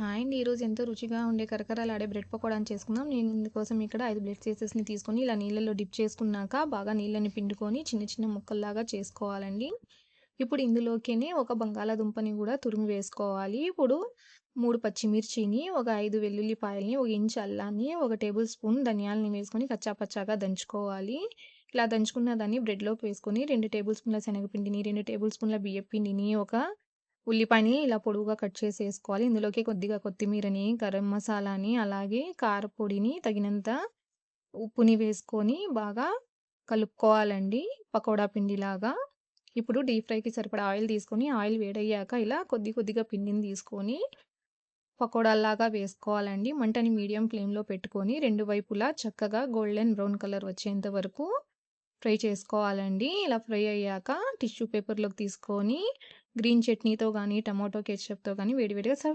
And ఈరోజు ఎంతో రుచిగా ఉండే కరకరలాడే బ్రెడ్ పకోడాని చేసుకుందాం. నేను ఇందుకోసం ఇక్కడ 5 బ్రెడ్ పీసెస్‌ని తీసుకొని ఇలా నీళ్ళలో డిప్ చేసుకున్నాక బాగా నీళ్ళని పిండుకొని చిన్న చిన్న ముక్కల్లాగా చేసుకోవాలండి. ఇప్పుడు ఇందులోకినే ఒక బంగాళాదుంపని గూడా తురిమి వేసుకోవాలి. ఇప్పుడు 3 పచ్చిమిర్చిని, ఒక 5 వెల్లుల్లిపాయలని, ఒక ఇంచు అల్లాన్ని, ఒక టేబుల్ స్పూన్ ధనియాలని వేసుకొని కచ్చా పచ్చాగా దంచుకోవాలి. ఇలా దంచుకున్న దాన్ని బ్రెడ్‌లోకి వేసుకొని 2 టేబుల్ స్పూన్ల శనగపిండిని, 2 టేబుల్ స్పూన్ల బియ్యపు పిండిని, ఒక ఉల్లిపాయని ఇలా పొడువుగా కట్ చేసేసుకోవాలి. ఇందులోకి కొద్దిగా కొత్తిమీరని, గరం మసాలాని, అలాగే కారపొడిని, తగినంత ఉప్పుని వేసుకొని బాగా కలుపుకోవాలండి పకోడా పిండిలాగా. ఇప్పుడు డీప్ ఫ్రైకి సరిపడా ఆయిల్ తీసుకొని, ఆయిల్ వేడయ్యాక ఇలా కొద్ది కొద్దిగా పిండిని తీసుకొని పకోడాల్లాగా వేసుకోవాలండి. మంటని మీడియం ఫ్లేమ్‌లో పెట్టుకొని రెండు వైపులా చక్కగా గోల్డెన్ బ్రౌన్ కలర్ వచ్చేంత వరకు ఫ్రై చేసుకోవాలండి. ఇలా ఫ్రై అయ్యాక టిష్యూ పేపర్‌లోకి తీసుకొని గ్రీన్ చట్నీతో గానీ, టమాటో కెచప్‌తో గానీ వేడి వేడిగా సర్వ్